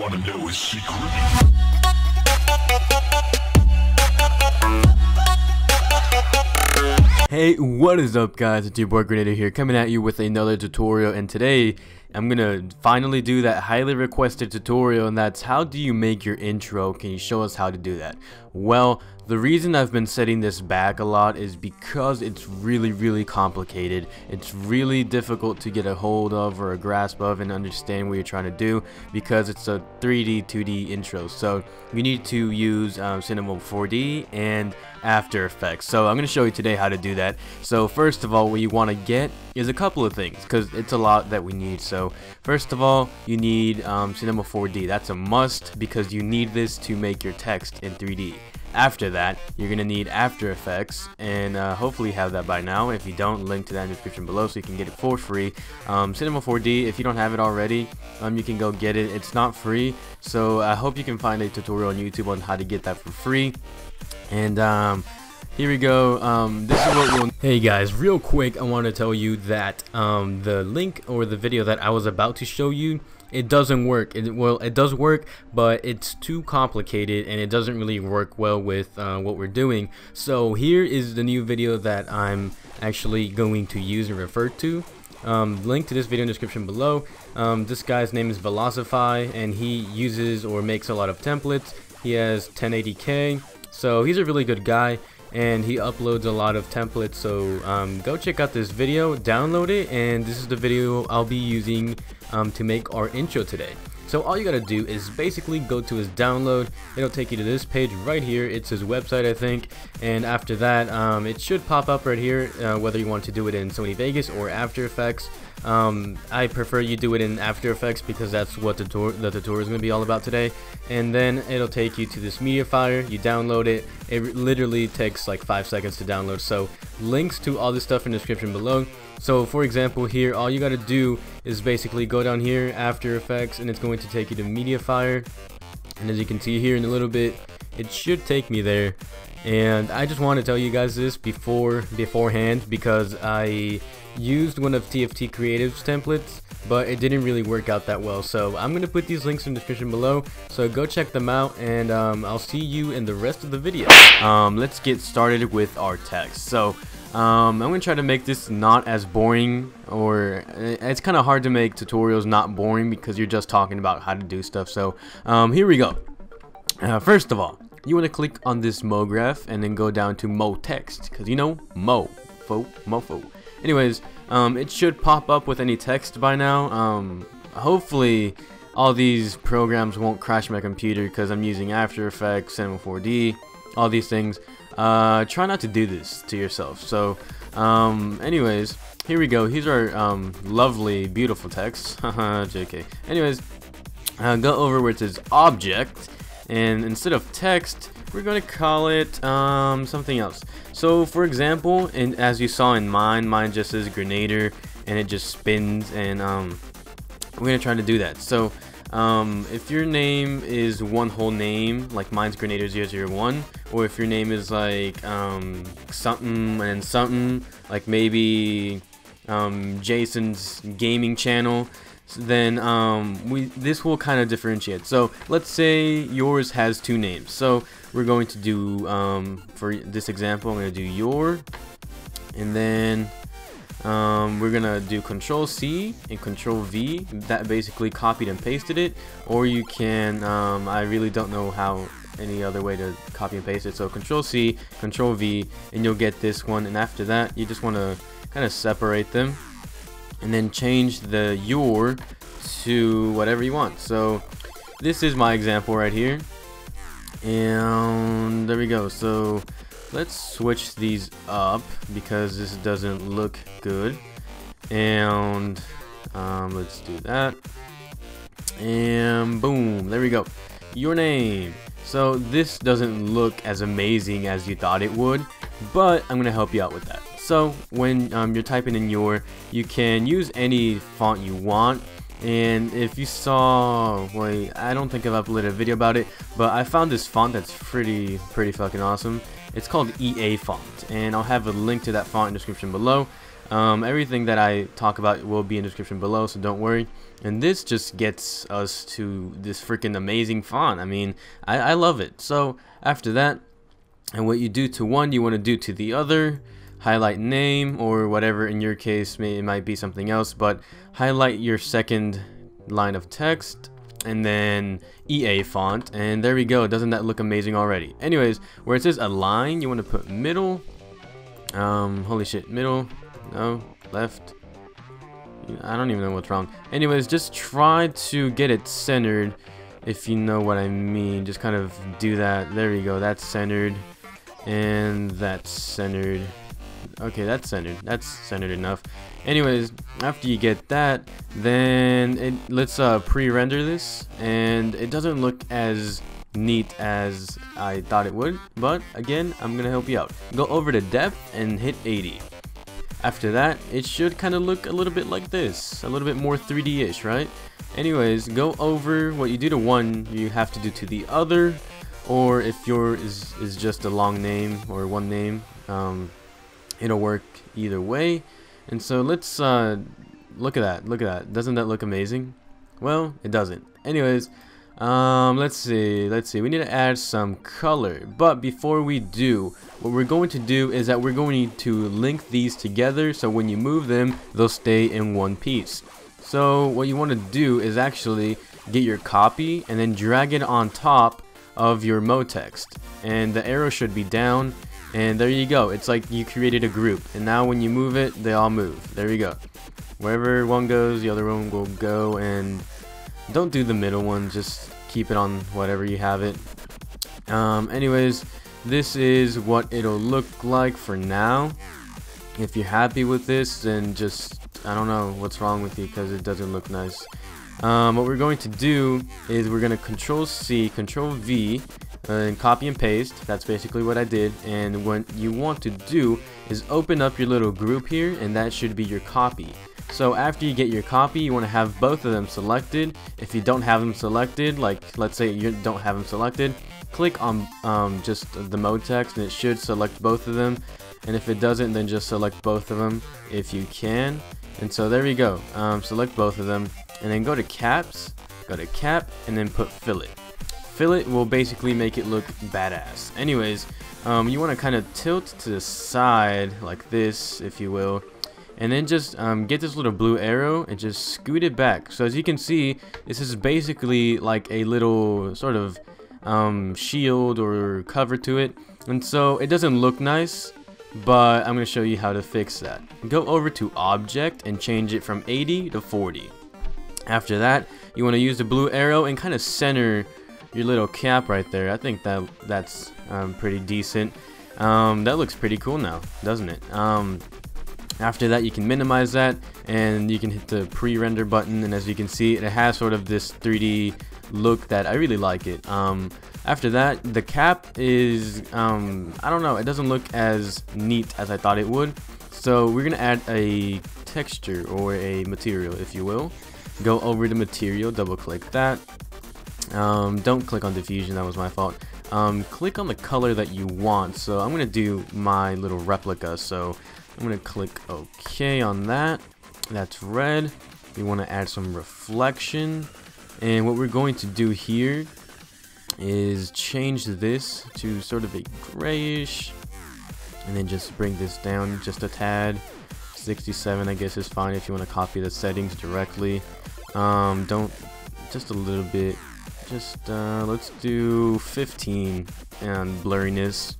wanna know his secret? Hey, what is up guys, it's your boy Grenadier here coming at you with another tutorial, and today I'm gonna finally do that highly requested tutorial, and that's how do you make your intro. Can you show us how to do that? Well, the reason I've been setting this back a lot is because it's really complicated. It's really difficult to get a hold of or a grasp of and understand what you're trying to do because it's a 3D 2D intro. So you need to use Cinema 4D and After Effects. So I'm going to show you today how to do that. So first of all, what you want to get is a couple of things because it's a lot that we need. So first of all, you need Cinema 4D. That's a must because you need this to make your text in 3D. After that, you're going to need After Effects, and hopefully you have that by now. If you don't, link to that in the description below so you can get it for free. Cinema 4D, if you don't have it already, you can go get it. It's not free, so I hope you can find a tutorial on YouTube on how to get that for free. And here we go. This is what we'll... Hey guys, real quick, I want to tell you that the link or the video that I was about to show you, it doesn't work. Well, it does work, but it's too complicated and it doesn't really work well with what we're doing. So here is the new video that I'm actually going to use and refer to. Link to this video in the description below. This guy's name is Velocify, and he uses or makes a lot of templates. He has 1080k, so he's a really good guy, and he uploads a lot of templates. So go check out this video, download it, and this is the video I'll be using to make our intro today. So all you gotta do is basically go to his download. It'll take you to this page right here. It's his website, I think, and after that it should pop up right here whether you want to do it in Sony Vegas or After Effects. I prefer you do it in After Effects because that's what the tutorial is going to be all about today. And then it'll take you to this media file. You download it. It literally takes like 5 seconds to download. So links to all this stuff in the description below. So for example, here all you got to do is basically go down here, After Effects, and it's going to take you to media file. And as you can see here in a little bit, it should take me there. And I just want to tell you guys this beforehand because I used one of TFT Creative's templates, but it didn't really work out that well. So I'm going to put these links in the description below, so go check them out, and I'll see you in the rest of the video. Let's get started with our text. So I'm going to try to make this not as boring, or it's kind of hard to make tutorials not boring because you're just talking about how to do stuff. So here we go. First of all, you want to click on this MoGraph and then go down to Mo Text, because you know mofo. Anyways, it should pop up with any text by now. Hopefully all these programs won't crash my computer because I'm using After Effects, Cinema 4D, all these things. Try not to do this to yourself. So anyways, here we go. Here's our lovely beautiful text. JK. Anyways, go over where it says object, and instead of text we're going to call it something else. So for example, and as you saw in mine just says Grenadier and it just spins, and we're going to try to do that. So if your name is one whole name, like mine's Grenadier001, or if your name is like something and something, like maybe Jason's gaming channel, then this will kind of differentiate. So let's say yours has two names. So we're going to do for this example, I'm going to do your, and then we're gonna do Control C and Control V. That basically copied and pasted it. Or you can I really don't know how any other way to copy and paste it. So Control C, Control V, and you'll get this one. And after that, you just want to kind of separate them and then change the your to whatever you want. So this is my example right here, and there we go. So let's switch these up because this doesn't look good, and let's do that, and boom, there we go, your name. So this doesn't look as amazing as you thought it would, but I'm gonna help you out with that. So when you're typing in you can use any font you want. And if you saw, wait, I don't think I've uploaded a video about it, but I found this font that's pretty fucking awesome. It's called EA font, and I'll have a link to that font in the description below. Everything that I talk about will be in the description below, so don't worry. And this just gets us to this freaking amazing font. I mean, I love it. So after that, and what you do to one, you want to do to the other. Highlight name, or whatever in your case, it might be something else, but highlight your second line of text, and then EA font, and there we go. Doesn't that look amazing already? Anyways, where it says align, you want to put middle. Holy shit, middle, no, left. I don't even know what's wrong. Anyways, just try to get it centered, if you know what I mean. Just kind of do that. There we go. That's centered, and that's centered. Okay, that's centered enough. Anyways, after you get that, then let's pre-render this, and it doesn't look as neat as I thought it would, but again, I'm gonna help you out. Go over to depth and hit 80. After that, it should kind of look a little bit like this, a little bit more 3D-ish, right? Anyways, go over what you do to one, you have to do to the other, or if yours is just a long name or one name, it'll work either way. And so let's look at that. Doesn't that look amazing? Well, it doesn't. Anyways, let's see, we need to add some color, but before we do, what we're going to do is that we're going to link these together, so when you move them, they'll stay in one piece. So what you want to do is actually get your copy and then drag it on top of your mo text, and the arrow should be down. And there you go. It's like you created a group, and now when you move it, they all move. There you go. Wherever one goes, the other one will go, and don't do the middle one. Just keep it on whatever you have it. Anyways, this is what it'll look like for now. If you're happy with this, then just, I don't know what's wrong with you because it doesn't look nice. What we're going to do is we're going to Control C, Control V, and copy and paste. That's basically what I did. And what you want to do is open up your little group here, and that should be your copy. So after you get your copy, you want to have both of them selected. If you don't have them selected, like let's say you don't have them selected, click on just the mode text and it should select both of them. And if it doesn't, then just select both of them if you can. And so there we go. Select both of them, and then go to caps, go to cap, and then put fillet. Fillet will basically make it look badass. Anyways, you want to kind of tilt to the side like this, if you will, and then just get this little blue arrow and just scoot it back. So as you can see, this is basically like a little sort of shield or cover to it, and so it doesn't look nice, but I'm going to show you how to fix that. Go over to object and change it from 80 to 40. After that, you want to use the blue arrow and kind of center your little cap right there. I think that's pretty decent. That looks pretty cool now, doesn't it? After that, you can minimize that, and you can hit the pre-render button, and as you can see, it has sort of this 3D look that I really like it. After that, the cap is I don't know, it doesn't look as neat as I thought it would, so we're gonna add a texture or a material, if you will. Go over to material, double click that. Don't click on diffusion, that was my fault. Click on the color that you want. So I'm gonna do my little replica, so I'm gonna click OK on that. That's red. We want to add some reflection, and what we're going to do here is change this to sort of a grayish, and then just bring this down just a tad. 67 I guess is fine if you want to copy the settings directly. Don't, just a little bit, just let's do 15 and blurriness.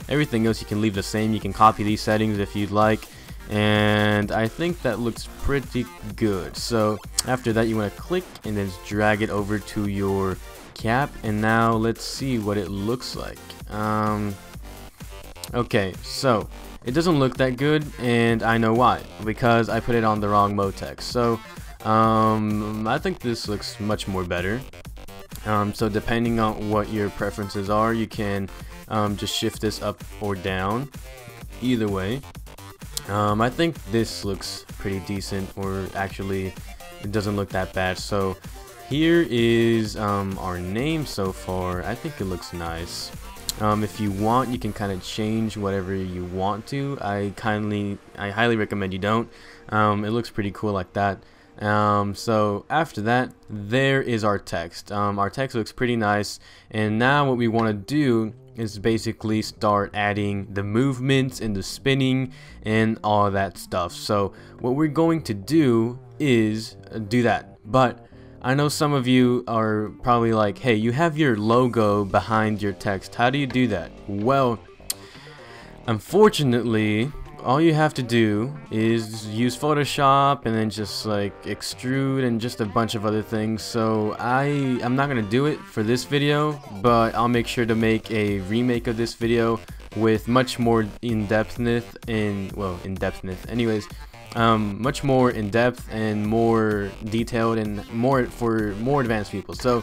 Everything else you can leave the same. You can copy these settings if you'd like, and I think that looks pretty good. So after that, you want to click and then drag it over to your cap, and now let's see what it looks like. Okay, so it doesn't look that good, and I know why, because I put it on the wrong mode text. So I think this looks much more better. So depending on what your preferences are, you can just shift this up or down. Either way, I think this looks pretty decent, or actually it doesn't look that bad. So here is our name so far. I think it looks nice. If you want, you can kind of change whatever you want to. I highly recommend you don't. It looks pretty cool like that. So after that, there is our text. Our text looks pretty nice, and now what we want to do is basically start adding the movements and the spinning and all that stuff. So what we're going to do is do that. But I know some of you are probably like, hey, you have your logo behind your text. How do you do that? Well, unfortunately, all you have to do is use Photoshop and then just like extrude and just a bunch of other things. So I'm not gonna do it for this video, but I'll make sure to make a remake of this video with much more in-depthness anyways, much more in depth and more detailed and more for more advanced people. So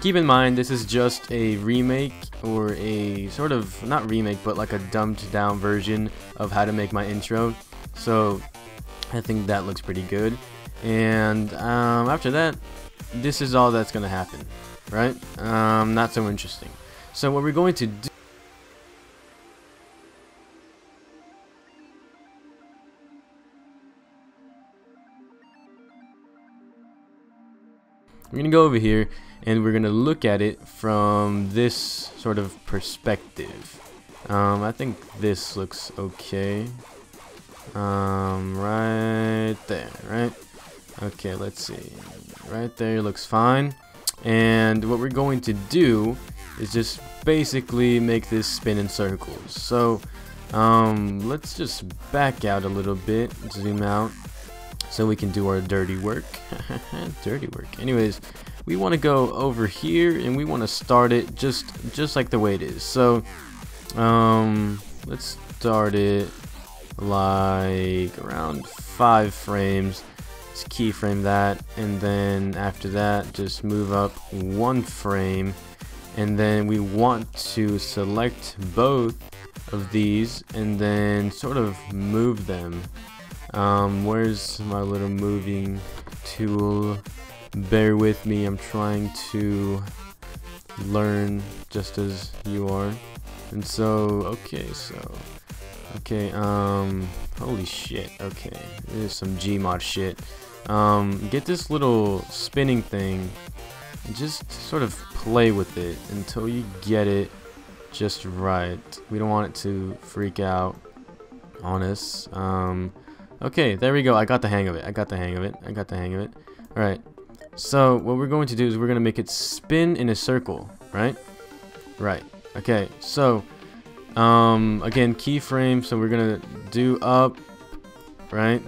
keep in mind, this is just a remake, or a sort of, not remake, but like a dumbed down version of how to make my intro. So I think that looks pretty good. And after that, this is all that's gonna happen, right? Not so interesting. So what we're going to do, we're gonna go over here and we're gonna look at it from this sort of perspective. I think this looks okay. Right there, right? Okay, let's see. Right there looks fine. And what we're going to do is just basically make this spin in circles. So let's just back out a little bit, zoom out, so we can do our dirty work. Dirty work. Anyways, we want to go over here and we want to start it just like the way it is. So let's start it like around 5 frames. Let's keyframe that, and then after that just move up 1 frame, and then we want to select both of these and then sort of move them. Where's my little moving tool? Bear with me, I'm trying to learn just as you are. And so, okay, holy shit, okay, this is some Gmod shit. Get this little spinning thing and just sort of play with it until you get it just right. We don't want it to freak out on us. Okay, there we go. I got the hang of it. Alright, so what we're going to do is we're going to make it spin in a circle, right? Right. Okay, so again, keyframe, so we're going to do up, right?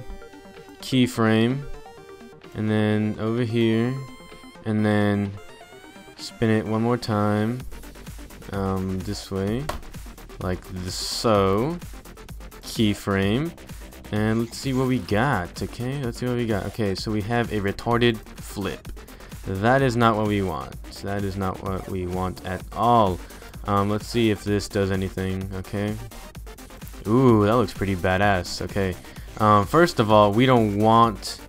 Keyframe, and then over here, and then spin it one more time, this way, like this, so keyframe. And let's see what we got. Okay, let's see what we got. Okay, so we have a retarded flip. That is not what we want. That is not what we want at all. Let's see if this does anything. Okay. Ooh, that looks pretty badass. Okay. First of all, we don't want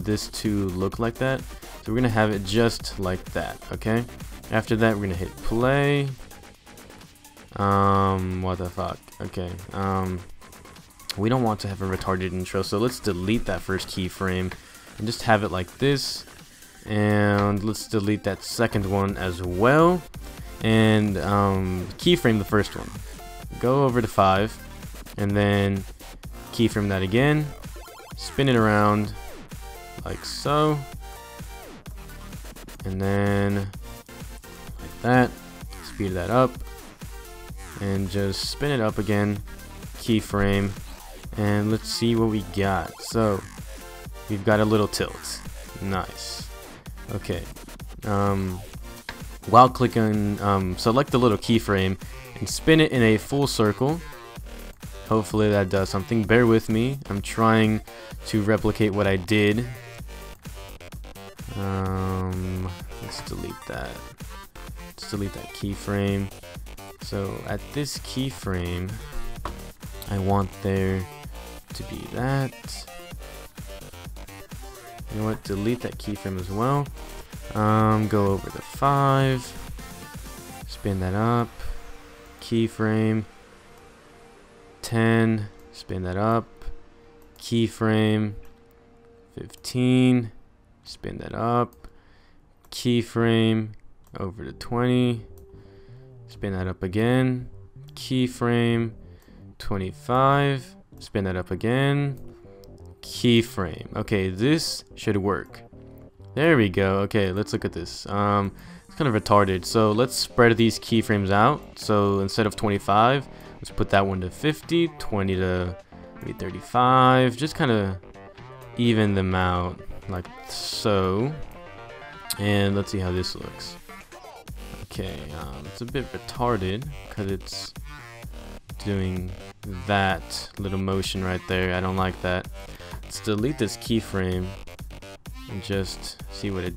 this to look like that. So we're gonna have it just like that. Okay. After that, we're gonna hit play. What the fuck? Okay. We don't want to have a retarded intro, so let's delete that first keyframe and just have it like this. And let's delete that second one as well. And keyframe the first one. Go over to 5, and then keyframe that again. Spin it around like so. And then like that. Speed that up. And just spin it up again. Keyframe. And let's see what we got. So we've got a little tilt. Nice. Okay. While clicking, select the little keyframe and spin it in a full circle. Hopefully that does something. Bear with me. I'm trying to replicate what I did. Let's delete that. Let's delete that keyframe. So at this keyframe, I want there to be that. You know what? Delete that keyframe as well. Go over to 5. Spin that up. keyframe, 10, spin that up, keyframe, 15, spin that up, keyframe, over to 20, spin that up again, keyframe, 25, spin that up again, keyframe. Okay, this should work. There we go. Okay, let's look at this. It's kind of retarded. So let's spread these keyframes out. So instead of 25, let's put that one to 50, 20 to maybe 35. Just kind of even them out like so. And let's see how this looks. Okay, it's a bit retarded because it's doing that little motion right there. I don't like that. Let's delete this keyframe and just see what it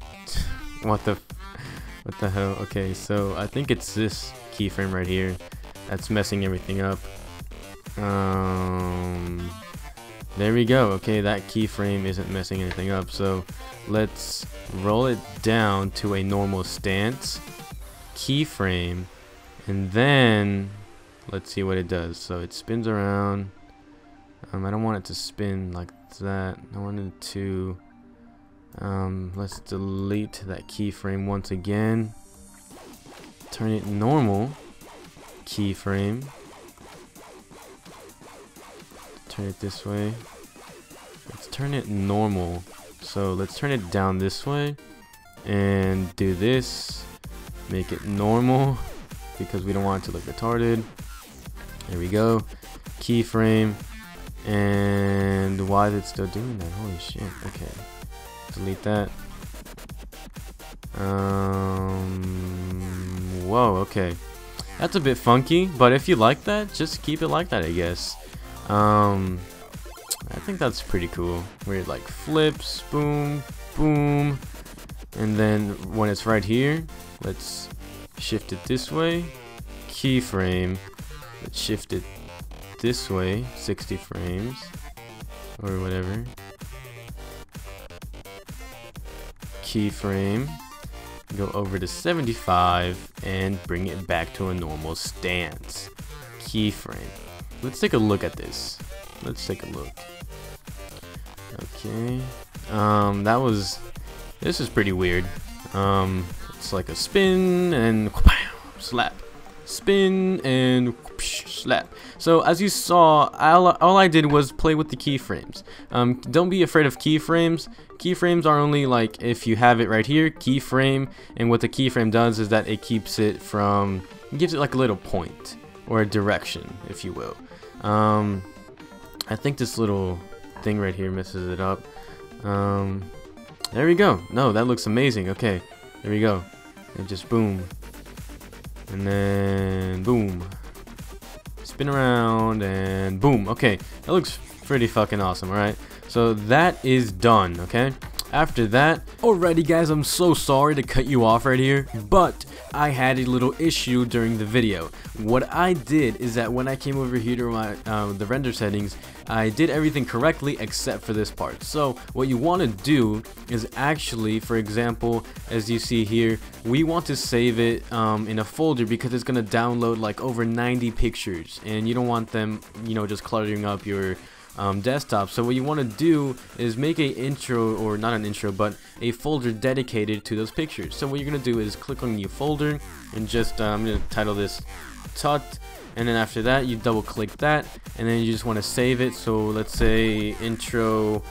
what the hell. Okay, so I think it's this keyframe right here that's messing everything up. There we go. Okay, that keyframe isn't messing anything up, so let's roll it down to a normal stance, keyframe, and then let's see what it does. So it spins around. I don't want it to spin like that. I want it to let's delete that keyframe once again, turn it normal, keyframe, turn it this way, let's turn it normal. So let's turn it down this way and do this, make it normal because we don't want it to look retarded. There we go, keyframe. And why is it still doing that? Holy shit. Okay, delete that. Whoa, okay, that's a bit funky, but if you like that, just keep it like that, I guess. I think that's pretty cool, where it like flips, boom, boom, and then when it's right here, let's shift it this way, keyframe, let's shift it this way, 60 frames or whatever, keyframe, go over to 75 and bring it back to a normal stance, keyframe. Let's take a look at this. Let's take a look. Okay, this is pretty weird. It's like a spin and slap, spin and slap. So as you saw, all I did was play with the keyframes. Don't be afraid of keyframes. Keyframes are only like if you have it right here, keyframe, and what the keyframe does is that it keeps it from, gives it like a little point or a direction, if you will. I think this little thing right here messes it up. There we go. No, that looks amazing. Okay, there we go. And just boom, and then boom, spin around and boom. Okay, that looks pretty fucking awesome. All right, so that is done. Okay, after that, alrighty guys, I'm so sorry to cut you off right here, but I had a little issue during the video. What I did is that when I came over here to my the render settings, I did everything correctly except for this part. So what you want to do is actually, for example, as you see here, we want to save it in a folder because it's going to download like over 90 pictures, and you don't want them, you know, just cluttering up your desktop. So what you want to do is make a intro, or not an intro, but a folder dedicated to those pictures. So what you're going to do is click on new folder and just I'm going to title this tut, and then after that you double click that, and then you just want to save it. So let's say intro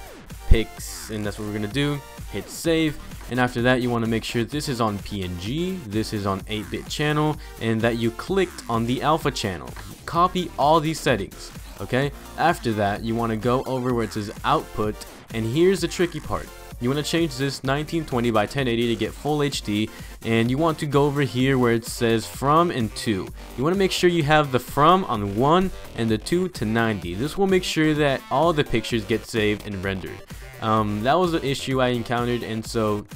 pics, and that's what we're going to do. Hit save, and after that you want to make sure this is on PNG, this is on 8-bit channel, and that you clicked on the alpha channel. Copy all these settings. Okay, after that you want to go over where it says output, and here's the tricky part. You want to change this 1920 by 1080 to get full HD, and you want to go over here where it says from and to. You want to make sure you have the from on 1 and the 2 to 90. This will make sure that all the pictures get saved and rendered. That was the issue I encountered, and so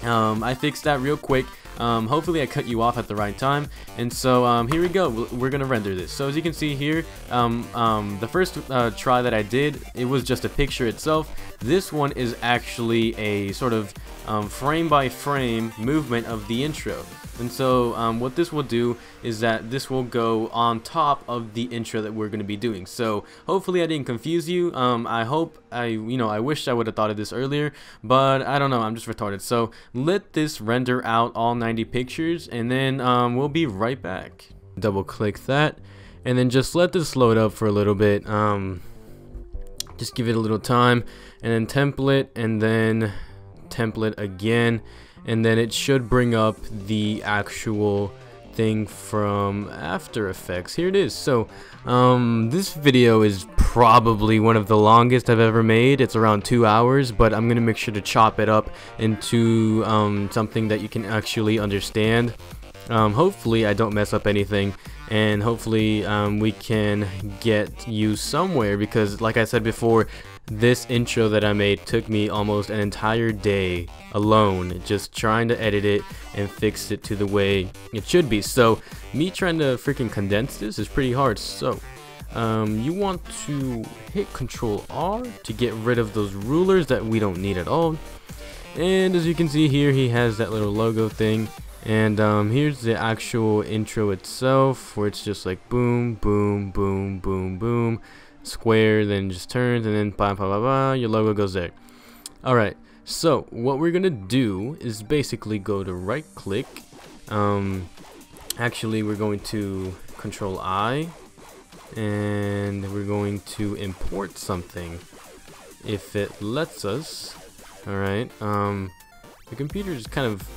I fixed that real quick. Hopefully I cut you off at the right time, and so here we go. We're gonna render this. So as you can see here, the first try that I did, it was just a picture itself. This one is actually a sort of frame by frame movement of the intro. And so what this will do is that this will go on top of the intro that we're going to be doing. So hopefully I didn't confuse you. I wish I would have thought of this earlier, but I don't know, I'm just retarded. So let this render out all 90 pictures, and then we'll be right back. Double click that, and then just let this load up for a little bit. Just give it a little time, and then template, and then template again, and then it should bring up the actual thing from After Effects. Here it is. So this video is probably one of the longest I've ever made. It's around 2 hours, but I'm gonna make sure to chop it up into something that you can actually understand. Hopefully I don't mess up anything, and hopefully we can get you somewhere, because like I said before, this intro that I made took me almost an entire day alone just trying to edit it and fix it to the way it should be. So me trying to freaking condense this is pretty hard. So you want to hit Control R to get rid of those rulers that we don't need at all. And as you can see here, he has that little logo thing. And here's the actual intro itself, where it's just like boom, boom, boom, boom, boom, square, then just turns, and then blah, blah, blah, blah, your logo goes there. Alright, so what we're gonna do is basically go to right click. Actually, we're going to Control I, and we're going to import something if it lets us. Alright, the computer is kind of,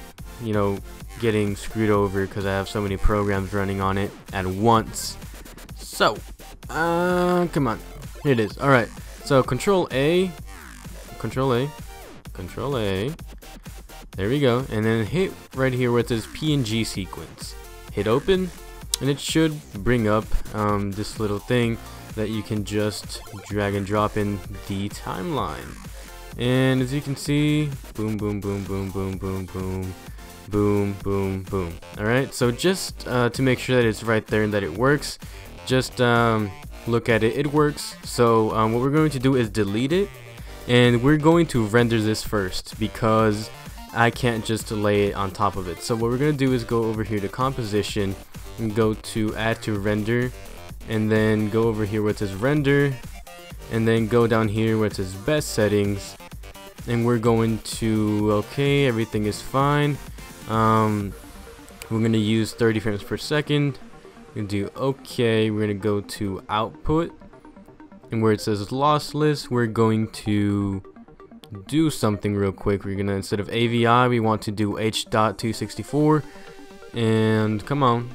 you know, getting screwed over because I have so many programs running on it at once. So come on, here it is. Alright, so Control A, Control A, Control A, there we go, and then hit right here where it says PNG sequence. Hit open, and it should bring up this little thing that you can just drag and drop in the timeline. And as you can see, boom, boom, boom, boom, boom, boom, boom, boom, boom, boom. Alright, so just to make sure that it's right there and that it works, just look at it. It works. So what we're going to do is delete it, and we're going to render this first because I can't just lay it on top of it. So what we're going to do is go over here to composition and go to add to render, and then go over here where it says render, and then go down here where it says best settings, and we're going to, okay, everything is fine. We're going to use 30 frames per second. We're going to do okay. We're going to go to output, and where it says lossless, we're going to do something real quick. We're going to, instead of AVI, we want to do H.264, and come on,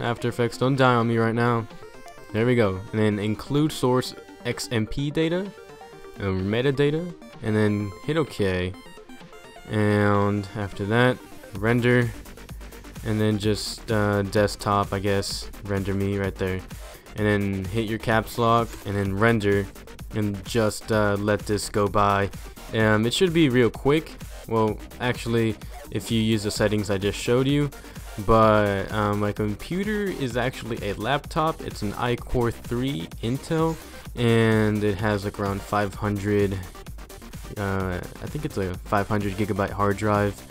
After Effects, don't die on me right now. There we go. And then include source XMP data and metadata, and then hit OK. And after that, render, and then just desktop, I guess, render me right there, and then hit your caps lock, and then render, and just let this go by. It should be real quick. Well, actually, if you use the settings I just showed you. But my computer is actually a laptop. It's an iCore 3 Intel, and it has like around 500, I think it's a 500 gigabyte hard drive,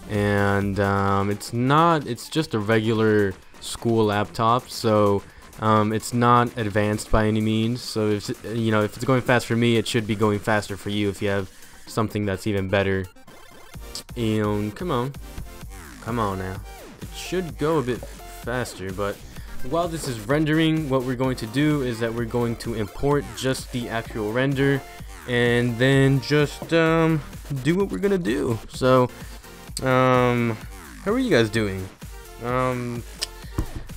and it's just a regular school laptop, so it's not advanced by any means. So if it's going fast for me, it should be going faster for you if you have something that's even better. And come on now. It should go a bit faster, but while this is rendering, what we're going to do is that we're going to import just the actual render, and then just do what we're gonna do. So how are you guys doing? I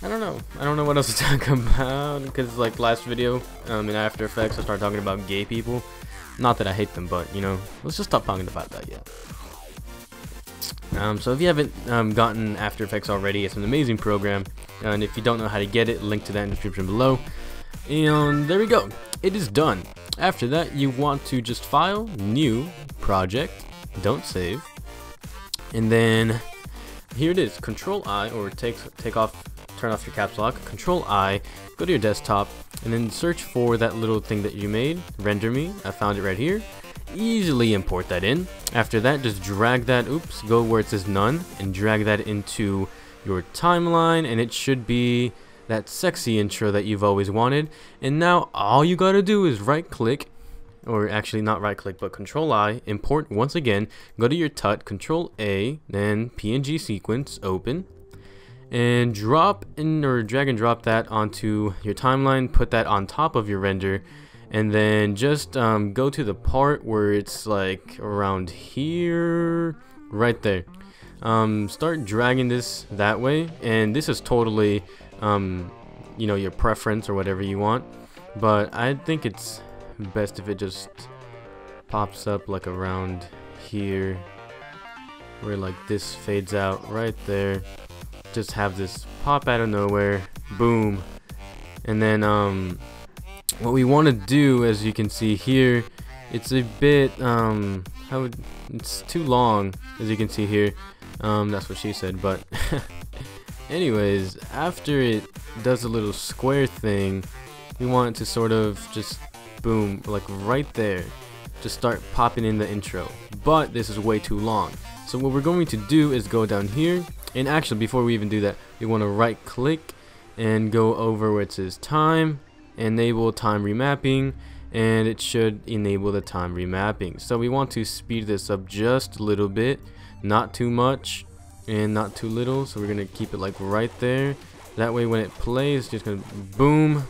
don't know what else to talk about, because like last video in After Effects I started talking about gay people. Not that I hate them, but you know, let's just stop talking about that yet. So if you haven't gotten After Effects already, it's an amazing program, and if you don't know how to get it, link to that in the description below. And there we go, it is done. After that, you want to just file, new, project, don't save, and then here it is, Control I, or turn off your caps lock, Control I, go to your desktop, and then search for that little thing that you made, render me. I found it right here. easily import that in. After that, just drag that, go where it says none, and drag that into your timeline, and it should be that sexy intro that you've always wanted. And now all you gotta do is right click, or actually not right click but control I, import once again, go to your tut, control A, then PNG sequence, open, and drop in, or drag and drop that onto your timeline, put that on top of your render, and then just go to the part where it's like around here, right there. Start dragging this that way, and this is totally you know, your preference or whatever you want, but I think it's best if it just pops up like around here, where like this fades out right there. Just have this pop out of nowhere, boom. And then what we want to do, as you can see here, it's a bit it's too long, as you can see here. That's what she said, but anyways, after it does a little square thing, we want it to sort of just boom, like right there, just start popping in the intro. But this is way too long, so what we're going to do is go down here, and actually before we even do that, we want to right click and go over where it says time, enable time remapping, and it should enable the time remapping. So we want to speed this up just a little bit, not too much and not too little, so we're gonna keep it like right there. That way when it plays, it's just gonna boom,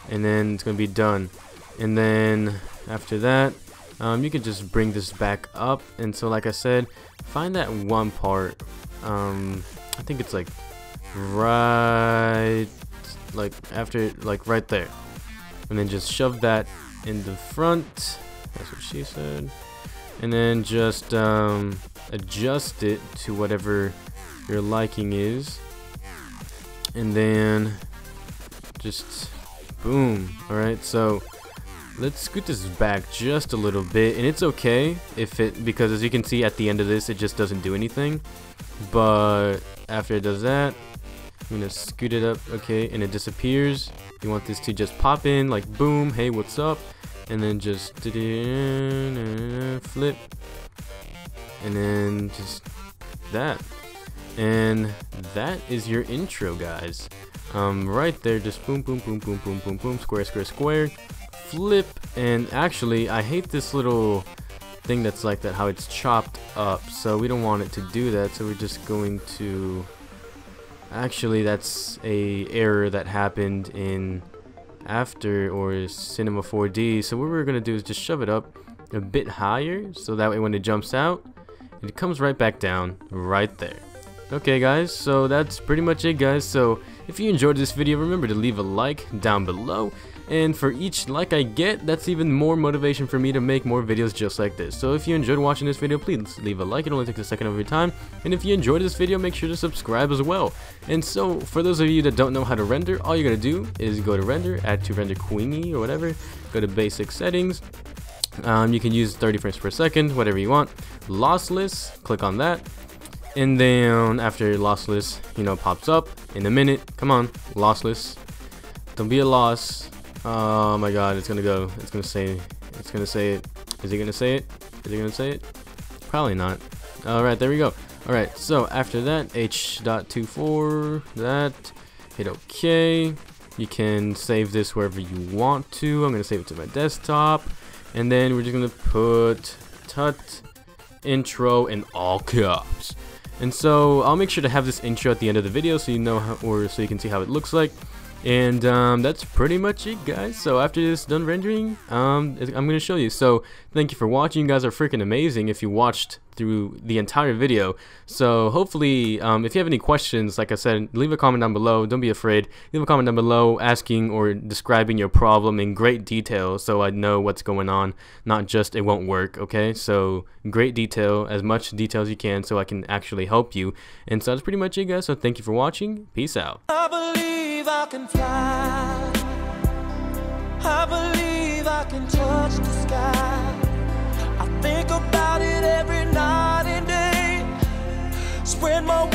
and then it's gonna be done. And then after that, you can just bring this back up, and so like I said, find that one part, I think it's like right, like after, like right there, and then just shove that in the front. That's what she said. And then just adjust it to whatever your liking is, and then just boom. Alright, so let's scoot this back just a little bit, and it's okay if it, because as you can see at the end of this, it just doesn't do anything. But after it does that, I'm gonna scoot it up, okay, and it disappears. You want this to just pop in like boom, hey, what's up, and then just flip, and then just that, and that is your intro, guys. Right there, just boom boom boom boom boom boom boom, square square square, flip. And actually I hate this little thing that's like that, how it's chopped up, so we don't want it to do that. So we're just going to, actually that's a error that happened in After or Cinema 4D. So what we're gonna do is just shove it up a bit higher, so that way when it jumps out, it comes right back down right there. Okay guys, so that's pretty much it, guys. So if you enjoyed this video, remember to leave a like down below, and for each like I get, that's even more motivation for me to make more videos just like this. So if you enjoyed watching this video, please leave a like. It only takes a second of your time, and if you enjoyed this video, make sure to subscribe as well. And so for those of you that don't know how to render, all you gotta do is go to render, add to render queenie or whatever, go to basic settings. You can use 30 frames per second, whatever you want. Lossless, click on that, and then after lossless, you know, pops up in a minute. Come on, lossless, don't be a loss. Oh my god, it's gonna go, it's gonna say it. Is it gonna say it? Is it gonna say it? Probably not. Alright, there we go. Alright, so after that, H.24, that, hit OK. You can save this wherever you want to. I'm gonna save it to my desktop, and then we're just gonna put tut intro in all caps. And so I'll make sure to have this intro at the end of the video, so you know how, or so you can see how it looks like. And that's pretty much it, guys. So after this done rendering, I'm gonna show you. So thank you for watching. You guys are freaking amazing if you watched through the entire video. So hopefully, if you have any questions, like I said, leave a comment down below. Don't be afraid. Leave a comment down below asking or describing your problem in great detail, so I know what's going on, not just it won't work. Okay, so great detail, as much detail as you can, so I can actually help you. And so that's pretty much it, guys. So thank you for watching. Peace out. I can fly. I believe I can touch the sky. I think about it every night and day. Spread my